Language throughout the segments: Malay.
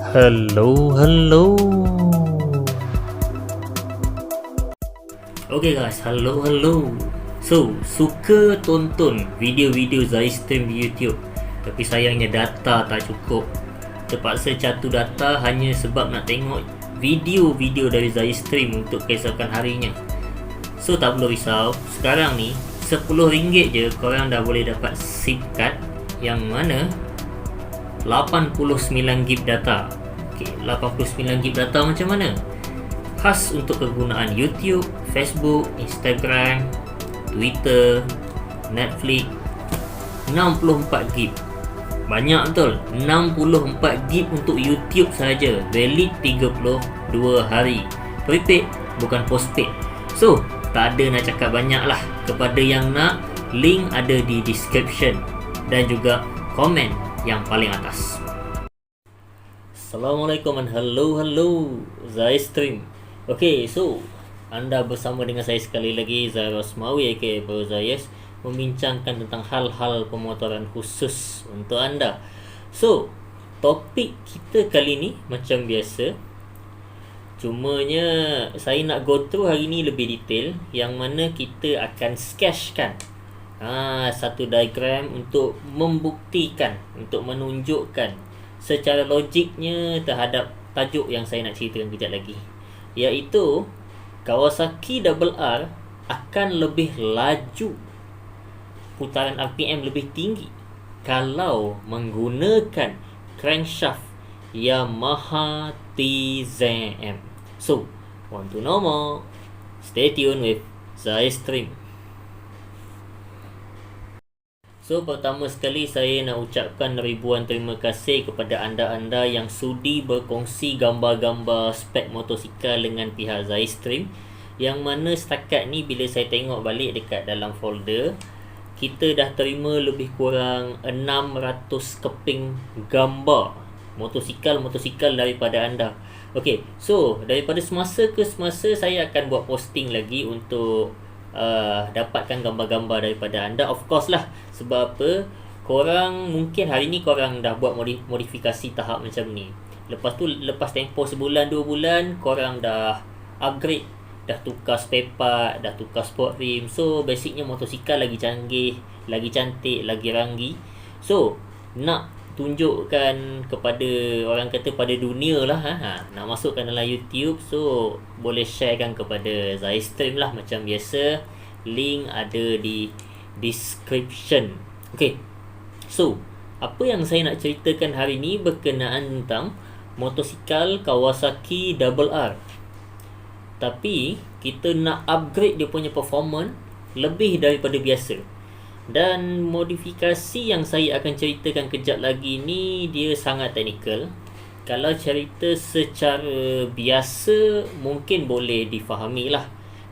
Hello. Okay guys, hello. So, suka tonton video-video Zai stream di YouTube, tapi sayangnya data tak cukup. Terpaksa catu data hanya sebab nak tengok video-video dari Zai stream untuk keesokan harinya. So, tak perlu risau. Sekarang ni RM10 je korang dah boleh dapat SIM card yang mana 89GB data. Okay, 89GB data macam mana? Khas untuk kegunaan YouTube, Facebook, Instagram, Twitter, Netflix. 64GB. Banyak betul. 64GB untuk YouTube saja. Valid 32 hari. Prepaid, bukan postpaid. So, tak ada nak cakap banyak lah. Kepada yang nak, link ada di description dan juga komen yang paling atas. Assalamualaikum and hello Zai Stream. Okay, so anda bersama dengan saya sekali lagi, Zai Rosmawi aka Bro Zayes, membincangkan tentang hal-hal pemotoran khusus untuk anda. So, topik kita kali ni macam biasa, cumanya saya nak go through hari ni lebih detail, yang mana kita akan sketchkan satu diagram untuk membuktikan, untuk menunjukkan secara logiknya terhadap tajuk yang saya nak ceritakan kejap lagi, iaitu Kawasaki RR akan lebih laju, putaran RPM lebih tinggi kalau menggunakan crankshaft Yamaha TZM. So, want to know more? Stay tuned with Zai Stream. So, pertama sekali saya nak ucapkan ribuan terima kasih kepada anda-anda yang sudi berkongsi gambar-gambar spek motosikal dengan pihak Zai Stream, yang mana setakat ni bila saya tengok balik dekat dalam folder, kita dah terima lebih kurang 600 keping gambar motosikal daripada anda. Okay, so daripada semasa ke semasa saya akan buat posting lagi untuk dapatkan gambar-gambar daripada anda. Of course lah, sebab apa, korang mungkin hari ni korang dah buat modifikasi tahap macam ni, lepas tu lepas tempoh sebulan 2 bulan korang dah upgrade, dah tukar spare part, dah tukar sport rim. So basicnya motosikal lagi canggih, lagi cantik, lagi ranggi. So nak tunjukkan kepada orang kata pada dunia lah, nak masukkan dalam YouTube, so boleh sharekan kepada Zai Stream lah macam biasa. Link ada di description. Okay, so apa yang saya nak ceritakan hari ni berkenaan tentang motosikal Kawasaki RR, tapi kita nak upgrade dia punya performance lebih daripada biasa. Dan modifikasi yang saya akan ceritakan kejap lagi ni, dia sangat teknikal. Kalau cerita secara biasa mungkin boleh difahami lah,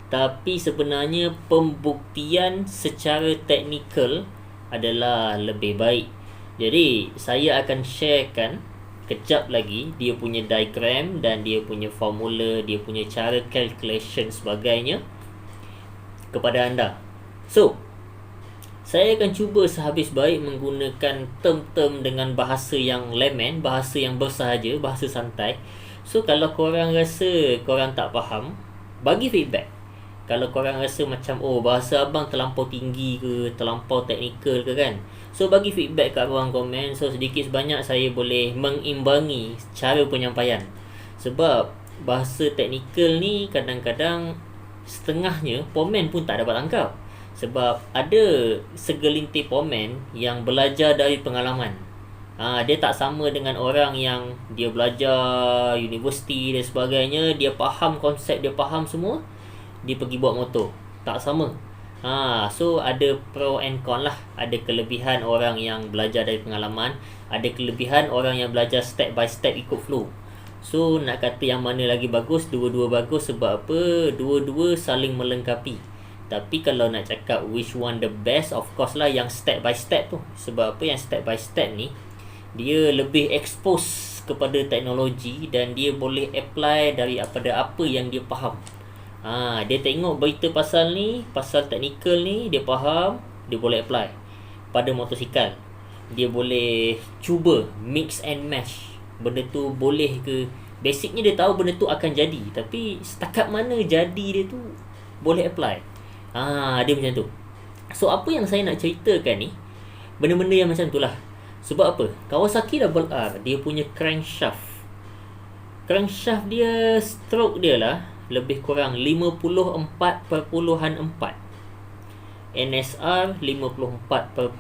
tapi sebenarnya pembuktian secara teknikal adalah lebih baik. Jadi saya akan sharekan kejap lagi dia punya diagram dan dia punya formula, dia punya cara calculation sebagainya kepada anda. So, saya akan cuba sehabis baik menggunakan term-term dengan bahasa yang layman, bahasa yang bersahaja, bahasa santai. So, kalau korang rasa korang tak faham, bagi feedback. Kalau korang rasa macam, bahasa abang terlampau tinggi ke, terlampau teknikal ke kan, so bagi feedback kat ruang komen. So, sedikit sebanyak saya boleh mengimbangi cara penyampaian. Sebab bahasa teknikal ni kadang-kadang setengahnya pomen pun tak dapat tangkap. Sebab ada segelintir pomen yang belajar dari pengalaman. Dia tak sama dengan orang yang dia belajar universiti dan sebagainya, dia faham konsep, dia faham semua, dia pergi buat motor. Tak sama. So ada pro and con lah. Ada kelebihan orang yang belajar dari pengalaman, ada kelebihan orang yang belajar step by step ikut flow. So nak kata yang mana lagi bagus, dua-dua bagus. Sebab apa? Dua-dua saling melengkapi. Tapi kalau nak cakap which one the best, of course lah yang step by step tu. Sebab apa? Yang step by step ni dia lebih expose kepada teknologi dan dia boleh apply daripada apa yang dia faham. Dia tengok berita pasal ni, pasal teknikal ni, dia faham, dia boleh apply pada motosikal. Dia boleh cuba mix and match benda tu boleh ke. Basicnya dia tahu benda tu akan jadi, tapi setakat mana jadi dia tu boleh apply. Dia macam tu. So apa yang saya nak ceritakan ni, benda-benda yang macam tu lah. Sebab apa? Kawasaki Double R, dia punya crankshaft dia, stroke dia lah lebih kurang 54.4, NSR 54.5,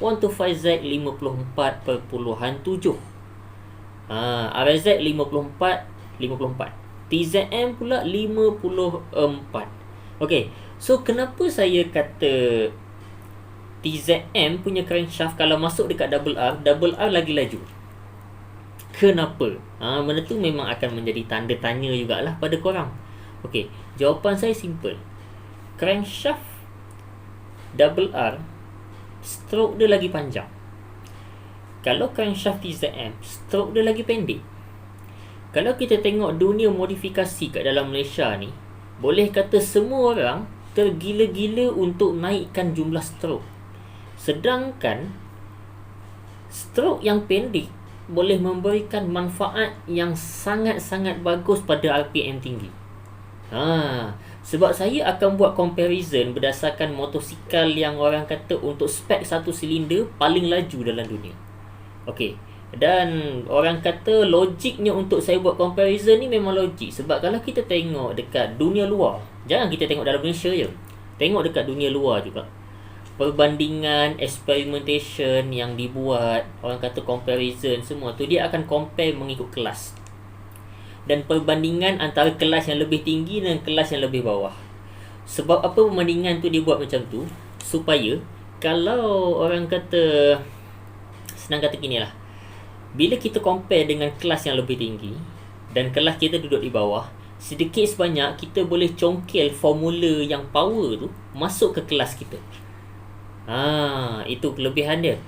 125Z 54.7, RZ 54, TZM pula 54. Okay, so kenapa saya kata TZM punya crankshaft kalau masuk dekat Double R lagi laju? Kenapa? Benda tu memang akan menjadi tanda tanya jugalah pada korang. Okay, jawapan saya simple. Crankshaft Double R, stroke dia lagi panjang. Kalau crankshaft TZM, stroke dia lagi pendek. Kalau kita tengok dunia modifikasi kat dalam Malaysia ni, boleh kata semua orang tergila-gila untuk naikkan jumlah stroke. Sedangkan stroke yang pendek boleh memberikan manfaat yang sangat-sangat bagus pada RPM tinggi. Sebab saya akan buat comparison berdasarkan motosikal yang orang kata untuk spek satu silinder paling laju dalam dunia. Okey, dan orang kata logiknya untuk saya buat comparison ni memang logik. Sebab kalau kita tengok dekat dunia luar, jangan kita tengok dalam Malaysia je, tengok dekat dunia luar juga, perbandingan, experimentation yang dibuat, orang kata comparison, semua tu dia akan compare mengikut kelas. Dan perbandingan antara kelas yang lebih tinggi dan kelas yang lebih bawah. Sebab apa perbandingan tu dia buat macam tu? Supaya kalau orang kata, senang kata gini lah, bila kita compare dengan kelas yang lebih tinggi dan kelas kita duduk di bawah, sedikit sebanyak kita boleh congkel formula yang power tu masuk ke kelas kita. Itu kelebihan dia.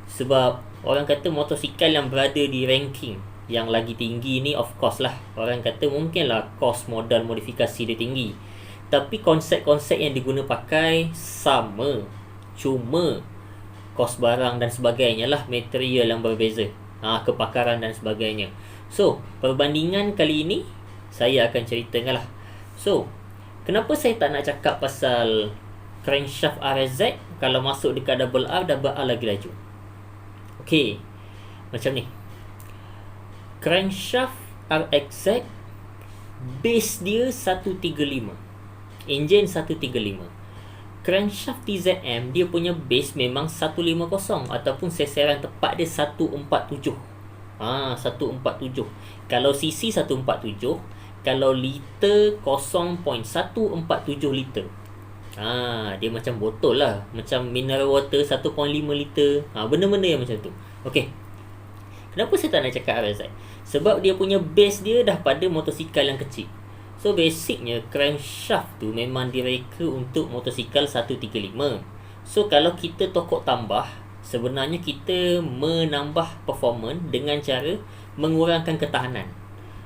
Sebab orang kata motosikal yang berada di ranking yang lagi tinggi ni, of course lah, orang kata mungkinlah kos modal modifikasi dia tinggi, tapi konsep-konsep yang diguna pakai sama, cuma kos barang dan sebagainya lah, material yang berbeza, kepakaran dan sebagainya. So perbandingan kali ini saya akan ceritakan lah. So kenapa saya tak nak cakap pasal crankshaft RZ kalau masuk dekat Double R lagi laju? Okay, macam ni. Crankshaft RXZ, base dia 135, enjin 135. Crankshaft TZM, dia punya base memang 150 ataupun seseran tepat dia 147. 147. Kalau cc 147, kalau liter 0.147 liter. Dia macam botol lah, macam mineral water 1.5 liter. Benda-benda yang macam tu. Okey, kenapa saya tak nak cakap RZ? Sebab dia punya base dia dah pada motosikal yang kecil. So basicnya crankshaft tu memang direka untuk motosikal 135. So kalau kita tokok tambah, sebenarnya kita menambah performance dengan cara mengurangkan ketahanan.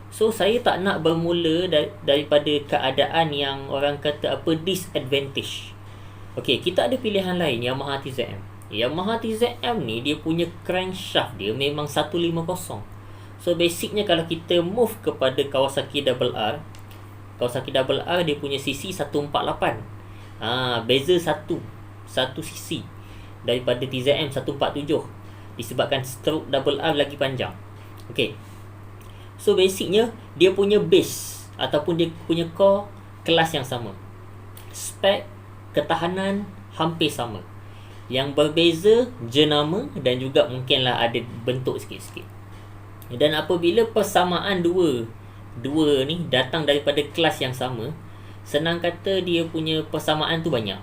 So saya tak nak bermula daripada keadaan yang orang kata disadvantage. Okey, kita ada pilihan lain, Yamaha TZM. Yamaha TZM ni dia punya crankshaft dia memang 150. So basicnya kalau kita move kepada Kawasaki Double R, Kawasaki Double R dia punya cc 148. Beza 1 cc daripada TZM 147 disebabkan stroke Double R lagi panjang. Okey, so basicnya dia punya base ataupun dia punya core kelas yang sama, spek, ketahanan hampir sama. Yang berbeza jenama dan juga mungkinlah ada bentuk sikit-sikit. Dan apabila persamaan dua ni datang daripada kelas yang sama, senang kata dia punya persamaan tu banyak.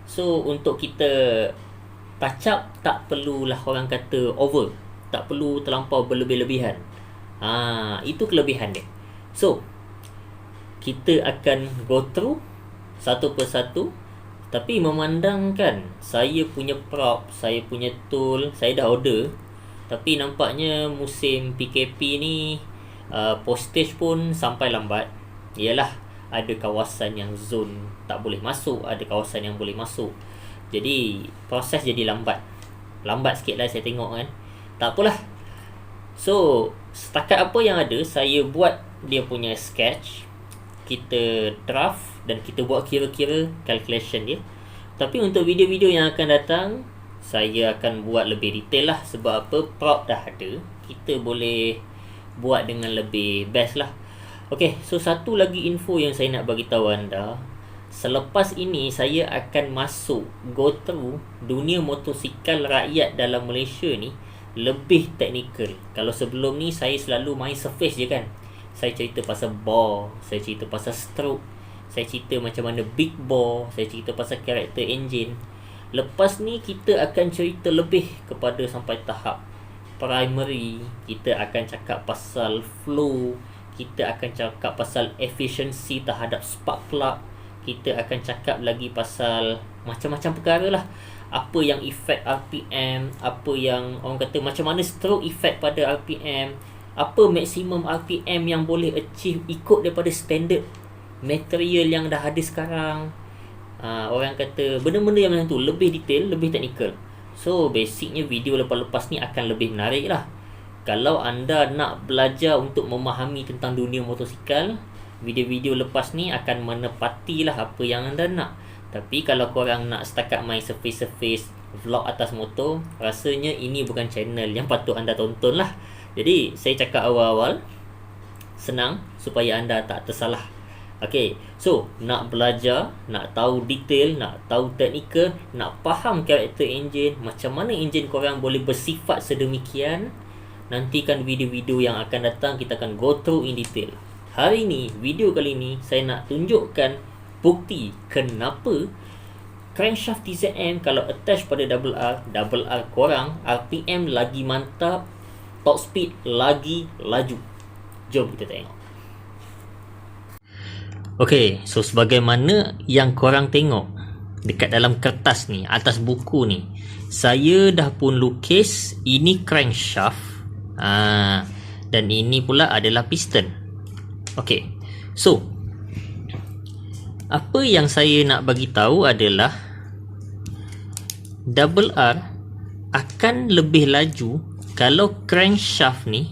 So untuk kita touch up, tak perlulah orang kata over, tak perlu terlampau berlebih-lebihan. Itu kelebihan dia. So kita akan go through satu persatu, tapi memandangkan saya punya prop, saya punya tool, saya dah order, tapi nampaknya musim PKP ni postage pun sampai lambat. Ialah ada kawasan yang zone tak boleh masuk, ada kawasan yang boleh masuk. Jadi proses jadi lambat sikit lah saya tengok kan. Tak apalah. So setakat apa yang ada, saya buat dia punya sketch, kita draft dan kita buat kira-kira calculation dia. Tapi untuk video-video yang akan datang, saya akan buat lebih detail lah. Sebab apa, prop dah ada, kita boleh buat dengan lebih best lah. Okay, so satu lagi info yang saya nak bagi tahu anda. Selepas ini saya akan masuk go through dunia motosikal rakyat dalam Malaysia ni lebih teknikal. Kalau sebelum ni saya selalu main surface je kan. Saya cerita pasal bore, saya cerita pasal stroke, saya cerita macam mana big bore, saya cerita pasal character engine. Lepas ni kita akan cerita lebih kepada sampai tahap primary. Kita akan cakap pasal flow, kita akan cakap pasal efficiency terhadap spark plug, kita akan cakap lagi pasal macam-macam perkara lah. Apa yang effect RPM, apa yang orang kata macam mana stroke effect pada RPM, apa maksimum RPM yang boleh achieve ikut daripada standard material yang dah ada sekarang. Orang kata benda-benda yang macam tu, lebih detail, lebih teknikal. So basicnya video lepas-lepas ni akan lebih menarik lah. Kalau anda nak belajar untuk memahami tentang dunia motosikal, video-video lepas ni akan menepati lah apa yang anda nak. Tapi kalau korang nak setakat main surface-surface vlog atas motor, rasanya ini bukan channel yang patut anda tonton lah. Jadi saya cakap awal-awal senang supaya anda tak tersalah. Okay, so nak belajar, nak tahu detail, nak tahu teknikal, nak faham character engine, macam mana engine korang boleh bersifat sedemikian, nantikan video-video yang akan datang, kita akan go through in detail. Hari ni, video kali ni saya nak tunjukkan bukti kenapa crankshaft TZM kalau attach pada double R korang RPM lagi mantap, top speed lagi laju. Jom kita tengok. Okay, so sebagaimana yang korang tengok dekat dalam kertas ni, atas buku ni, saya dah pun lukis ini crankshaft, dan ini pula adalah piston. Okay, so apa yang saya nak bagi tahu adalah double R akan lebih laju kalau crankshaft ni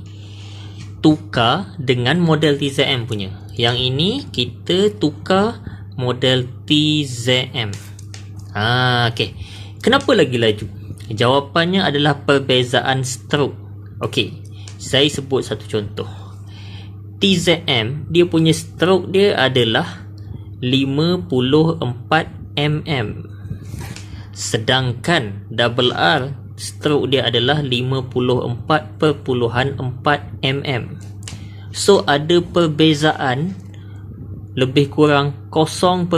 tukar dengan model TZM punya. Yang ini kita tukar model TZM. Okay. Kenapa lagi laju? Jawapannya adalah perbezaan stroke. Okay, saya sebut satu contoh. TZM, dia punya stroke dia adalah 54 mm. Sedangkan double R, stroke dia adalah 54.4 mm. So ada perbezaan lebih kurang 0.4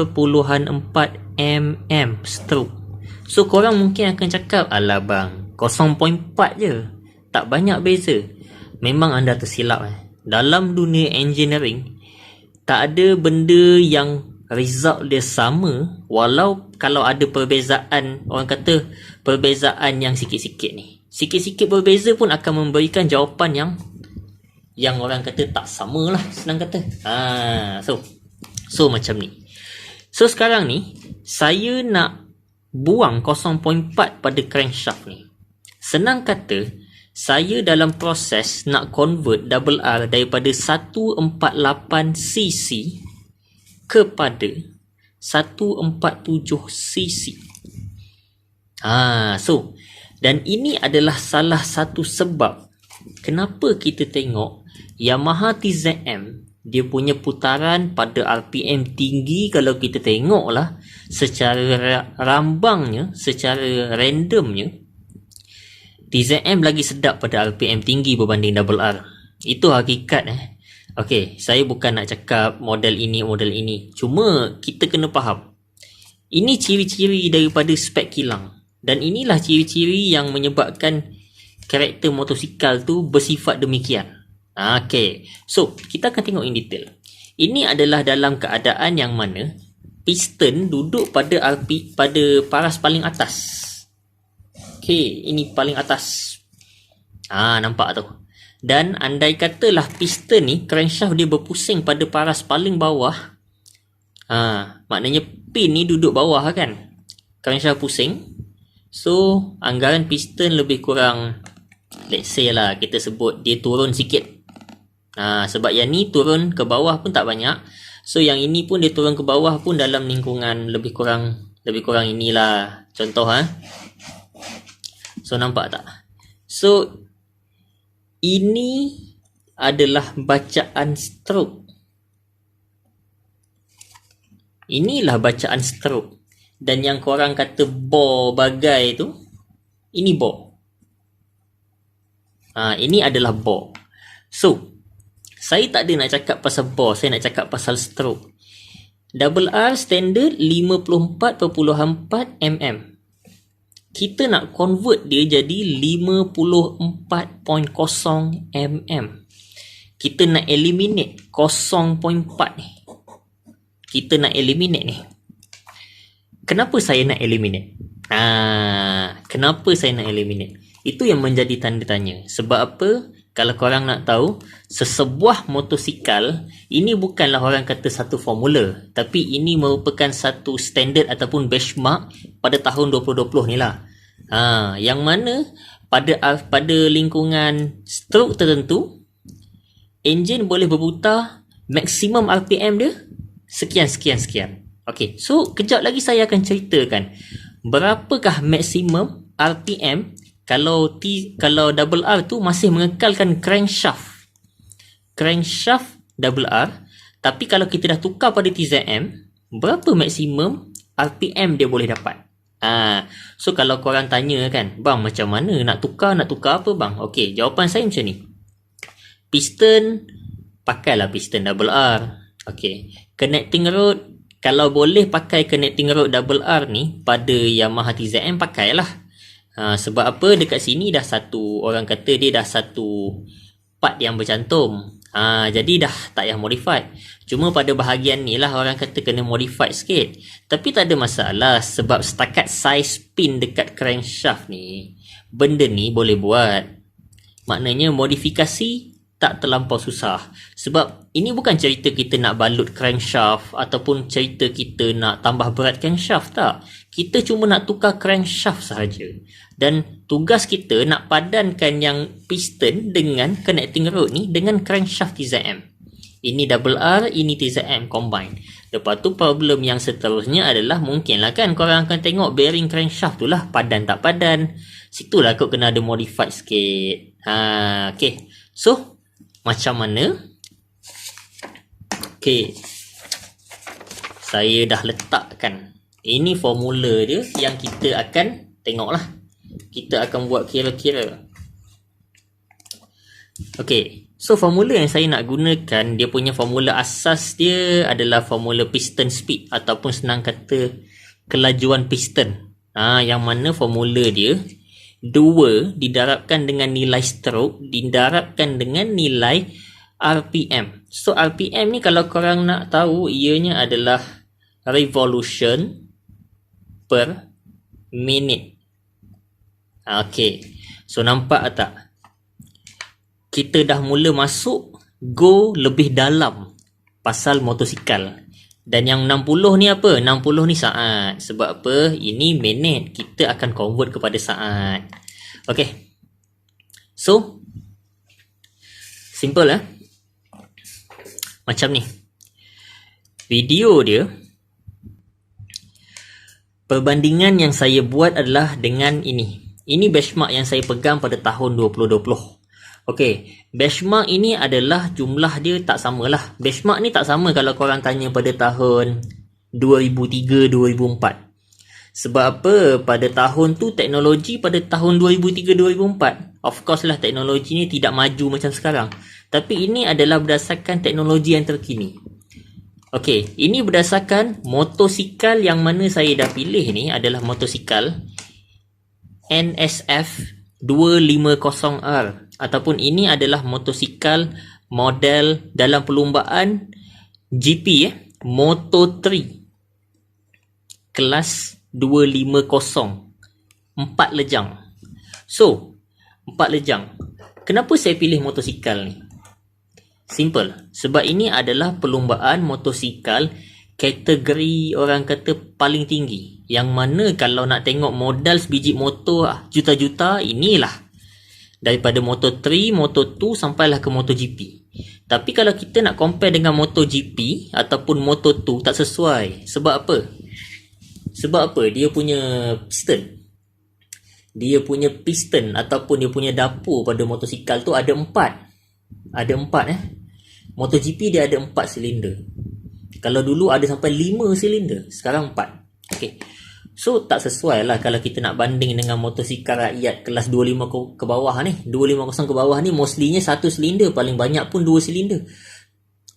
mm stroke. So korang mungkin akan cakap, alah bang, 0.4 je, tak banyak beza. Memang anda tersilap. Dalam dunia engineering, tak ada benda yang result dia sama, walau kalau ada perbezaan, orang kata perbezaan yang sikit-sikit ni. Sikit-sikit berbeza pun akan memberikan jawapan yang orang kata tak sama lah, senang kata. So macam ni. So sekarang ni saya nak buang 0.4 pada crankshaft ni. Senang kata, saya dalam proses nak convert double R daripada 148cc kepada 147cc. So dan ini adalah salah satu sebab kenapa kita tengok Yamaha TZM dia punya putaran pada RPM tinggi. Kalau kita tengoklah secara rambangnya, secara randomnya, TZM lagi sedap pada RPM tinggi berbanding double R. Itu hakikat. Okay, saya bukan nak cakap model ini, model ini. Cuma kita kena faham, ini ciri-ciri daripada spek kilang. Dan inilah ciri-ciri yang menyebabkan karakter motosikal tu bersifat demikian. Okay, so kita akan tengok in detail. Ini adalah dalam keadaan yang mana piston duduk pada pada paras paling atas. Okay, ini paling atas. Nampak tu. Dan andai katalah piston ni, crankshaft dia berpusing pada paras paling bawah. Maknanya pin ni duduk bawah kan. Crankshaft pusing. So, anggaran piston lebih kurang let's say lah, kita sebut dia turun sikit. Sebab yang ni turun ke bawah pun tak banyak. So yang ini pun dia turun ke bawah pun dalam lingkungan lebih kurang inilah. Contoh So nampak tak? So ini adalah bacaan stroke. Inilah bacaan stroke. Dan yang korang kata bore bagai tu, ini bore. Ini adalah bore. So saya tak ada nak cakap pasal bore, saya nak cakap pasal stroke. Double R standard 54.4 mm. Kita nak convert dia jadi 54.0 mm. Kita nak eliminate 0.4 ni. Kita nak eliminate ni. Kenapa saya nak eliminate? Kenapa saya nak eliminate? Itu yang menjadi tanda tanya. Sebab apa? Kalau korang nak tahu, sesebuah motosikal, ini bukanlah orang kata satu formula, tapi ini merupakan satu standard ataupun benchmark pada tahun 2020 ni lah. Yang mana pada lingkungan stroke tertentu, enjin boleh berputar maksimum RPM dia sekian. Okay, so kejap lagi saya akan ceritakan berapakah maksimum RPM kalau double R tu masih mengekalkan crankshaft double R. Tapi kalau kita dah tukar pada TZM, berapa maksimum RPM dia boleh dapat? So kalau korang tanya kan, bang macam mana nak tukar apa bang? Okey, jawapan saya macam ni. Piston, pakailah piston double R. Okey, connecting rod, kalau boleh pakai connecting rod double R ni pada Yamaha TZM, pakailah. Sebab apa? Dekat sini dah satu, orang kata dia dah satu part yang bercantum. Jadi dah tak payah modified. Cuma pada bahagian ni lah orang kata kena modified sikit. Tapi tak ada masalah, sebab setakat size pin dekat crankshaft ni, benda ni boleh buat. Maknanya modifikasi tak terlampau susah. Sebab ini bukan cerita kita nak balut crankshaft ataupun cerita kita nak tambah berat crankshaft, tak. Kita cuma nak tukar crankshaft sahaja. Dan tugas kita nak padankan yang piston dengan connecting rod ni dengan crankshaft TZM. Ini double R, ini TZM combine. Lepas tu problem yang seterusnya adalah mungkinlah kan korang akan tengok bearing crankshaft tu lah padan tak padan. Situlah kot kena ada modified sikit. Okay. So macam mana? Okay, saya dah letakkan. Ini formula dia yang kita akan tengok lah. Kita akan buat kira-kira. Okay, so formula yang saya nak gunakan, dia punya formula asas dia adalah formula piston speed ataupun senang kata kelajuan piston. Yang mana formula dia 2 didarabkan dengan nilai stroke didarabkan dengan nilai RPM. So RPM ni kalau korang nak tahu, ianya adalah revolution per minute. Okay, so nampak tak? Kita dah mula masuk go lebih dalam pasal motosikal. Dan yang 60 ni apa? 60 ni saat. Sebab apa? Ini minit. Kita akan convert kepada saat. Okay. So, simple macam ni. Video dia, perbandingan yang saya buat adalah dengan ini. Ini benchmark yang saya pegang pada tahun 2020. Okey, benchmark ini adalah jumlah dia tak samalah. Benchmark ni tak sama kalau korang tanya pada tahun 2003-2004. Sebab apa? Pada tahun tu teknologi pada tahun 2003-2004. Of course lah teknologi ni tidak maju macam sekarang. Tapi ini adalah berdasarkan teknologi yang terkini. Okey, ini berdasarkan motosikal yang mana saya dah pilih ni adalah motosikal NSF 250R. Ataupun ini adalah motosikal model dalam perlumbaan GP Moto3 kelas 250 4 lejang. So 4 lejang. Kenapa saya pilih motosikal ni? Simple. Sebab ini adalah perlumbaan motosikal kategori orang kata paling tinggi. Yang mana kalau nak tengok modal sebiji motor juta-juta, inilah. Daripada Moto3, Moto2 sampailah ke MotoGP. Tapi kalau kita nak compare dengan MotoGP ataupun Moto2, tak sesuai. Sebab apa? Dia punya piston ataupun dia punya dapur pada motosikal tu ada 4. MotoGP dia ada 4 silinder. Kalau dulu ada sampai 5 silinder, sekarang 4. Okay. So tak sesuai lah kalau kita nak banding dengan motosikal rakyat kelas 25 ke bawah ni. 250 ke bawah ni mostlynya 1 silinder, paling banyak pun 2 silinder.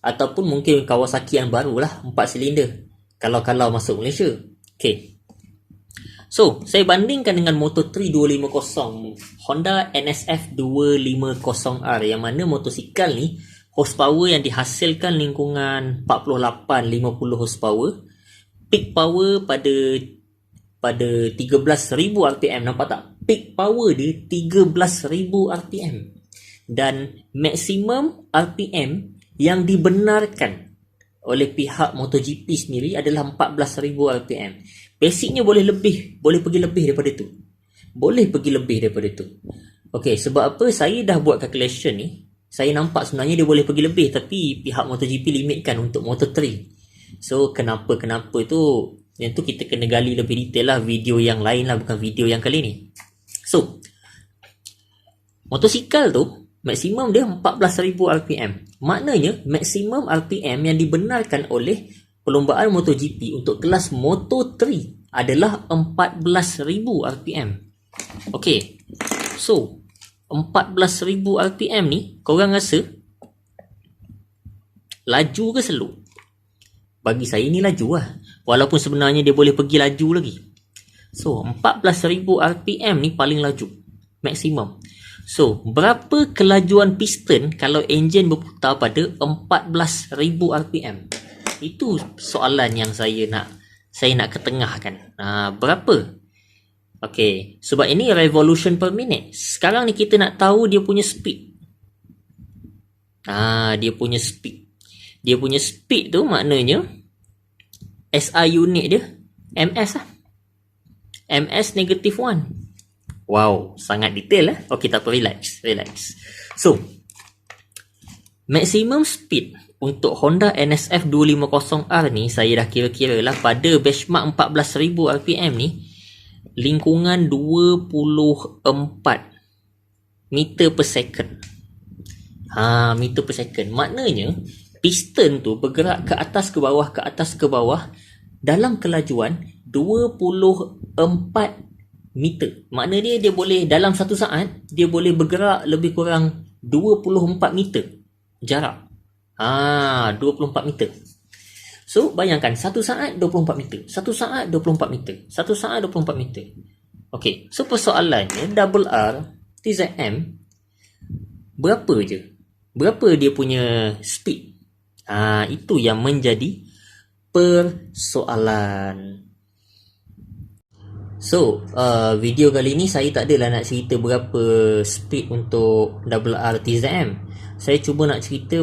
Ataupun mungkin Kawasaki yang baru lah 4 silinder. Kalau masuk Malaysia. Okay. So, saya bandingkan dengan Moto3 250, Honda NSF 250R, yang mana motosikal ni horsepower yang dihasilkan lingkungan 48-50 horsepower. Peak power pada 13,000 RPM. Nampak tak? Peak power dia 13,000 RPM. Dan maksimum RPM yang dibenarkan oleh pihak MotoGP sendiri adalah 14,000 RPM. Basicnya boleh pergi lebih daripada tu. Okey, sebab apa saya dah buat calculation ni, saya nampak sebenarnya dia boleh pergi lebih, tapi pihak MotoGP limitkan untuk Moto3. So kenapa tu, yang tu kita kena gali lebih detail lah, video yang lain lah, bukan video yang kali ni. So motosikal tu maksimum dia 14,000 RPM. Maknanya maksimum RPM yang dibenarkan oleh perlombaan MotoGP untuk kelas Moto3 adalah 14,000 RPM. Okey. So 14,000 RPM ni korang rasa laju ke slow? Bagi saya ni laju lah. Walaupun sebenarnya dia boleh pergi laju lagi. So 14,000 RPM ni paling laju, maksimum. So berapa kelajuan piston kalau enjin berputar pada 14,000 RPM? Itu soalan yang saya nak ketengahkan. Berapa? Okey, sebab ini revolution per minute. Sekarang ni kita nak tahu dia punya speed. Dia punya speed tu maknanya SI unit dia MS lah. MS -1. Wow, sangat detail lah. Okey, tak apa, relax. So maximum speed untuk Honda NSF 250R ni, saya dah kira-kira lah, pada benchmark 14,000 RPM ni lingkungan 24 meter per second. Meter per second. Maknanya piston tu bergerak ke atas ke bawah dalam kelajuan 24 meter. Maknanya dia boleh dalam satu saat dia boleh bergerak lebih kurang 24 meter jarak. 24 meter. So bayangkan satu saat 24 meter, satu saat 24 meter, satu saat 24 meter. Okey, so persoalannya Double R TZM berapa dia punya speed? Itu yang menjadi persoalan. So video kali ni saya tak adalah nak cerita berapa speed untuk Double R TZM. Saya cuba nak cerita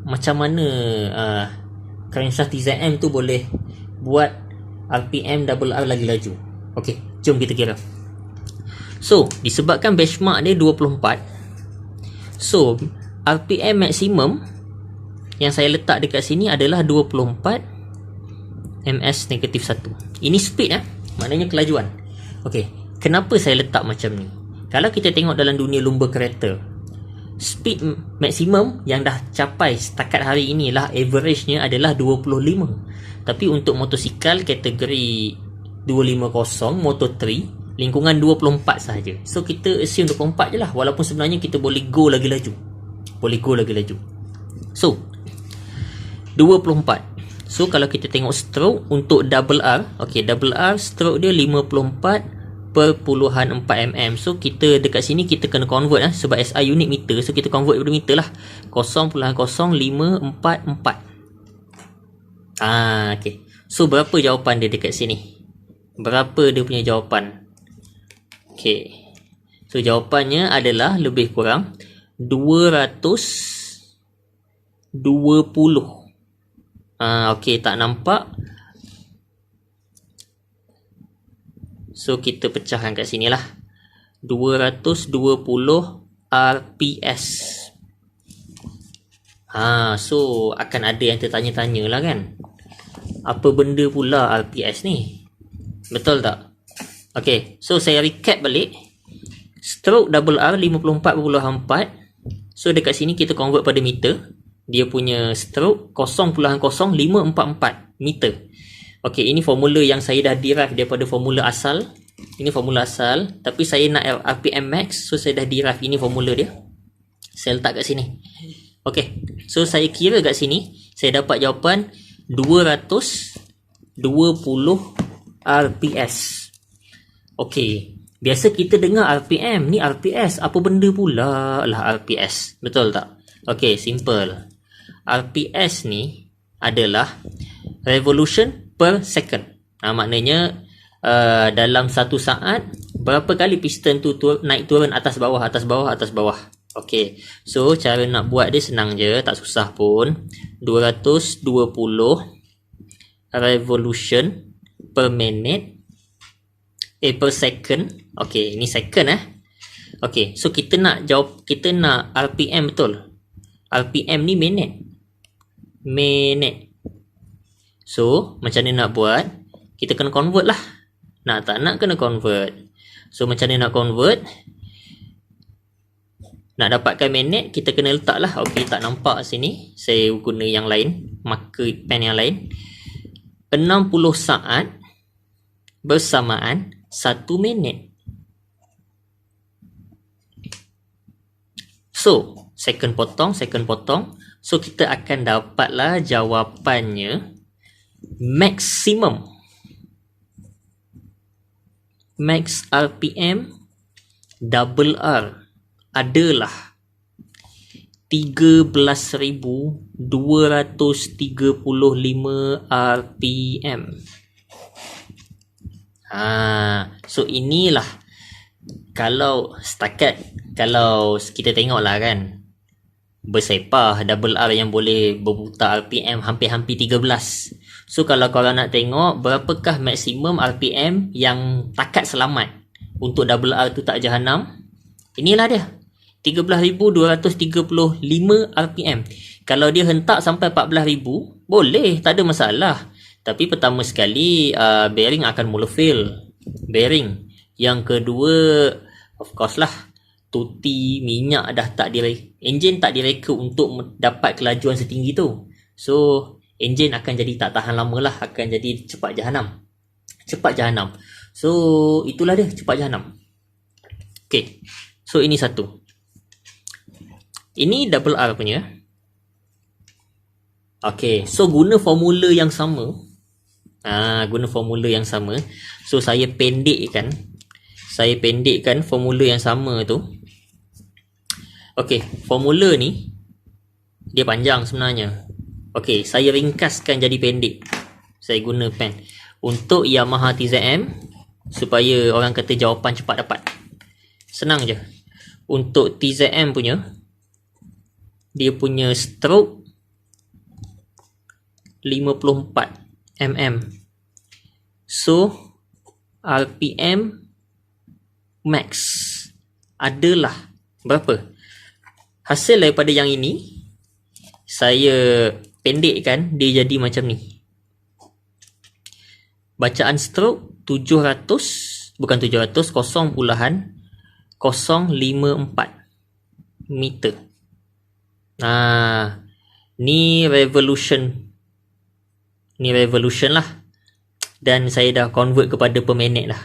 macam mana crankshaft TZM tu boleh buat RPM Double R lagi laju. Okey, jom kita kira. So disebabkan benchmark dia 24, so RPM maksimum yang saya letak dekat sini adalah 24 -1. Ini speed maknanya kelajuan. Okey, kenapa saya letak macam ni? Kalau kita tengok dalam dunia lumba kereta, speed maksimum yang dah capai setakat hari inilah average-nya adalah 25. Tapi untuk motosikal kategori 250 Moto3 lingkungan 24 sahaja. So kita assume 24 je lah, walaupun sebenarnya kita boleh go lagi laju. So 24. So kalau kita tengok stroke untuk Double R, okey, Double R stroke dia 54.4 mm. So kita dekat sini kita kena convert sebab SI unit meter, so kita convert kepada meter lah. 0.0554. Okey. So berapa jawapan dia dekat sini? Berapa dia punya jawapan? Okey. So jawapannya adalah lebih kurang 220. Okey, tak nampak. So kita pecahkan kat sini lah. 220 RPS. So akan ada yang tertanya-tanya lah kan, apa benda pula RPS ni? Betul tak? Okay, so saya recap balik. Stroke double R 54.4. So dekat sini kita convert pada meter. Dia punya stroke 0.0544 meter. Okay, ini formula yang saya dah derive daripada formula asal. Ini formula asal, tapi saya nak RPM max, so saya dah derive ini formula dia. Saya letak kat sini. Okay, so saya kira kat sini, saya dapat jawapan 220 RPS. Okay, biasa kita dengar RPM, ni RPS, apa benda pula lah RPS, betul tak? Okay, simple. RPS ni adalah revolution per second. Maknanya dalam satu saat berapa kali piston tu naik turun atas bawah atas bawah atas bawah. Okey, so cara nak buat dia senang je, tak susah pun. 220 revolution per minute per second. Okey, ini second Okey, so kita nak RPM betul. RPM ni minit. So macam mana nak buat? Kita kena convert lah. Nak tak nak kena convert. So macam mana nak convert? Nak dapatkan minit, kita kena letak lah. Okey, tak nampak sini. Saya guna yang lain, marker pen yang lain. 60 saat bersamaan 1 minit. So second potong. So kita akan dapatlah jawapannya maksimum. Max RPM double R adalah 13,235 RPM. So inilah, kalau kita tengok lah kan, bersepah double R yang boleh berputar RPM hampir-hampir 13. So kalau korang nak tengok berapakah maksimum RPM yang takat selamat untuk double R tu tak jahanam, inilah dia, 13,235 RPM. Kalau dia hentak sampai 14,000 boleh, tak ada masalah. Tapi pertama sekali bearing akan mula fail. Bearing. Yang kedua, of course lah, tuti minyak dah tak enjin tak direka untuk dapat kelajuan setinggi tu. So enjin akan jadi tak tahan lama lah, akan jadi cepat jahanam. So itulah dia, cepat jahanam. Okay, so ini satu. Ini double R punya. Okay, so guna formula yang sama. So saya pendekkan formula yang sama tu. Okay, formula ni dia panjang sebenarnya. Okay, saya ringkaskan jadi pendek. Saya guna pen untuk Yamaha TZM supaya orang kata jawapan cepat dapat. Senang je. Untuk TZM punya, dia punya stroke 54 mm. So RPM max adalah berapa? Hasil daripada yang ini saya pendekkan, dia jadi macam ni. Bacaan stroke 0.054 meter. Ni revolution lah. Dan saya dah convert kepada per minit lah.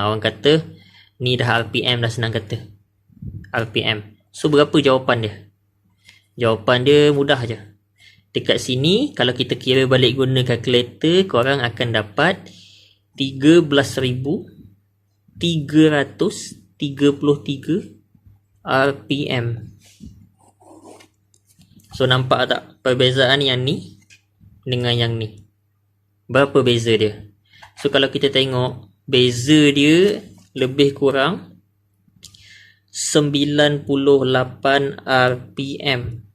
Orang kata ni dah RPM dah, senang kata RPM. So berapa jawapan dia? Jawapan dia mudah je. Dekat sini kalau kita kira balik guna kalkulator, korang akan dapat 13,333 RPM. So nampak tak perbezaan yang ni dengan yang ni? Berapa beza dia? So kalau kita tengok, beza dia lebih kurang 98 RPM.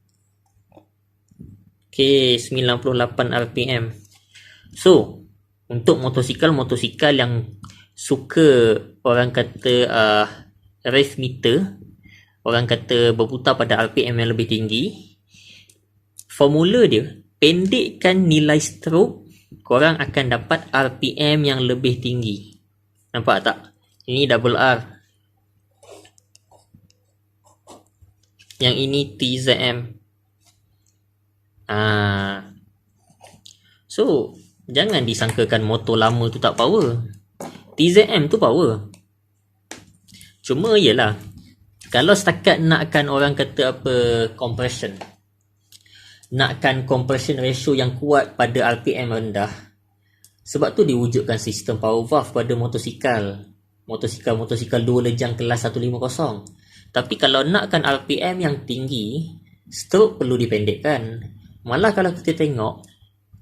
Okay, 98 RPM. So untuk motosikal yang suka, orang kata rev meter, orang kata berputar pada RPM yang lebih tinggi, formula dia, pendekkan nilai stroke, korang akan dapat RPM yang lebih tinggi. Nampak tak? Ini double R, yang ini TZM. So jangan disangkakan motor lama tu tak power. TZM tu power. Cuma ialah, kalau setakat nakkan orang kata apa, compression, nakkan compression ratio yang kuat pada RPM rendah, sebab tu diwujudkan sistem power valve pada motosikal 2 lejang kelas 150. Tapi kalau nakkan RPM yang tinggi, stroke perlu dipendekkan. Malah kalau kita tengok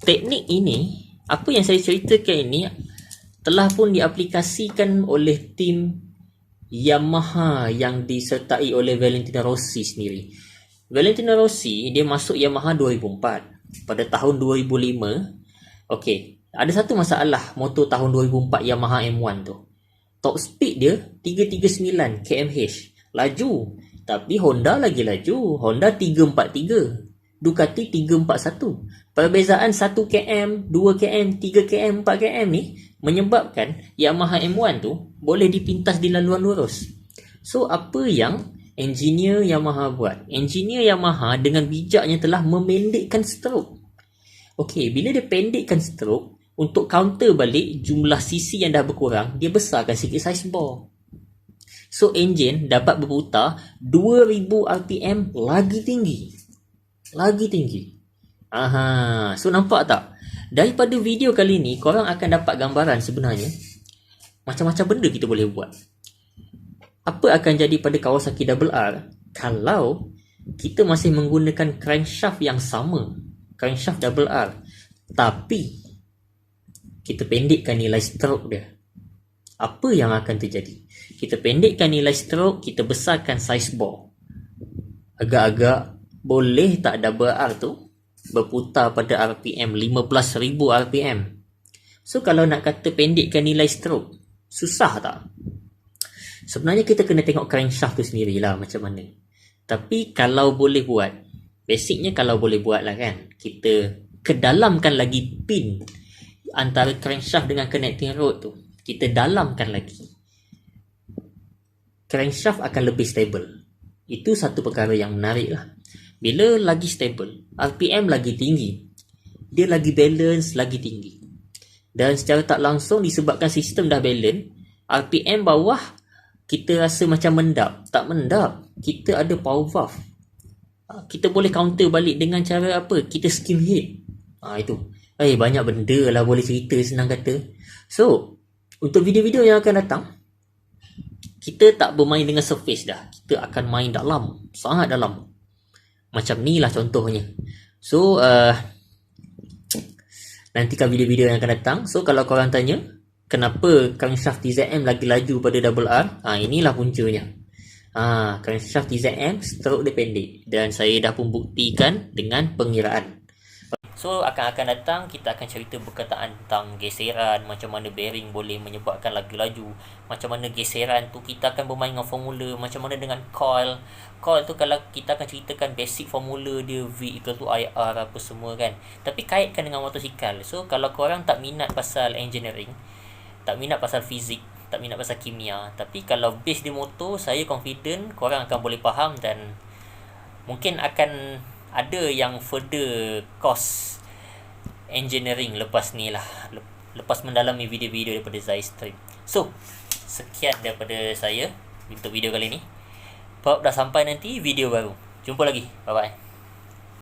teknik ini, apa yang saya ceritakan ini telah pun diaplikasikan oleh tim Yamaha yang disertai oleh Valentino Rossi sendiri. Valentino Rossi dia masuk Yamaha 2004. Pada tahun 2005, okey, ada satu masalah motor tahun 2004 Yamaha M1 tu. Top speed dia 339 kmh. Laju, tapi Honda lagi laju. Honda 343, Ducati 341. Perbezaan 1 km, 2 km, 3 km, 4 km ni menyebabkan Yamaha M1 tu boleh dipintas di laluan lurus. So apa yang engineer Yamaha buat? Engineer Yamaha dengan bijaknya telah memendekkan stroke. Okey, bila dia pendekkan stroke, untuk counter balik jumlah cc yang dah berkurang, dia besarkan sikit saiz bore. So enjin dapat berputar 2000 RPM lagi tinggi. So nampak tak? Daripada video kali ni, korang akan dapat gambaran sebenarnya macam-macam benda kita boleh buat. Apa akan jadi pada Kawasaki Double R kalau kita masih menggunakan crankshaft yang sama, crankshaft Double R, tapi kita pendekkan nilai stroke dia? Apa yang akan terjadi? Kita pendekkan nilai stroke, kita besarkan saiz bore. Agak-agak boleh tak Double R tu berputar pada RPM 15,000 RPM? So kalau nak kata pendekkan nilai stroke, susah tak? Sebenarnya kita kena tengok crankshaft tu sendirilah macam mana. Tapi kalau boleh buat, basicnya kalau boleh buat lah kan, kita kedalamkan lagi pin antara crankshaft dengan connecting rod tu. Kita dalamkan lagi, crankshaft akan lebih stable. Itu satu perkara yang menarik lah. Bila lagi stable, RPM lagi tinggi, dia lagi balance, lagi tinggi. Dan secara tak langsung disebabkan sistem dah balance, RPM bawah kita rasa macam mendap. Tak mendap, kita ada power valve. Kita boleh counter balik dengan cara apa? Kita skim head. Itu. Banyak benda lah boleh cerita, senang kata. So untuk video-video yang akan datang, kita tak bermain dengan surface dah. Kita akan main dalam, sangat dalam. Macam ni lah contohnya. So nantikan video-video yang akan datang. So kalau korang tanya kenapa crankshaft TZM lagi laju pada Double R, inilah puncanya. Crankshaft TZM stroke dia pendek, dan saya dah pun buktikan dengan pengiraan. So akan datang kita akan cerita berkataan tentang geseran, macam mana bearing boleh menyebabkan laju, macam mana geseran tu kita akan bermain dengan formula, macam mana dengan coil tu kalau kita akan ceritakan basic formula dia, V equal to IR apa semua kan. Tapi kaitkan dengan motosikal. So kalau korang tak minat pasal engineering, tak minat pasal fizik, tak minat pasal kimia, tapi kalau base di motor, saya confident korang akan boleh faham, dan mungkin akan ada yang further course engineering lepas ni lah, lepas mendalami video-video daripada Zystream. So sekian daripada saya untuk video kali ni. Dah sampai nanti video baru. Jumpa lagi. Bye bye.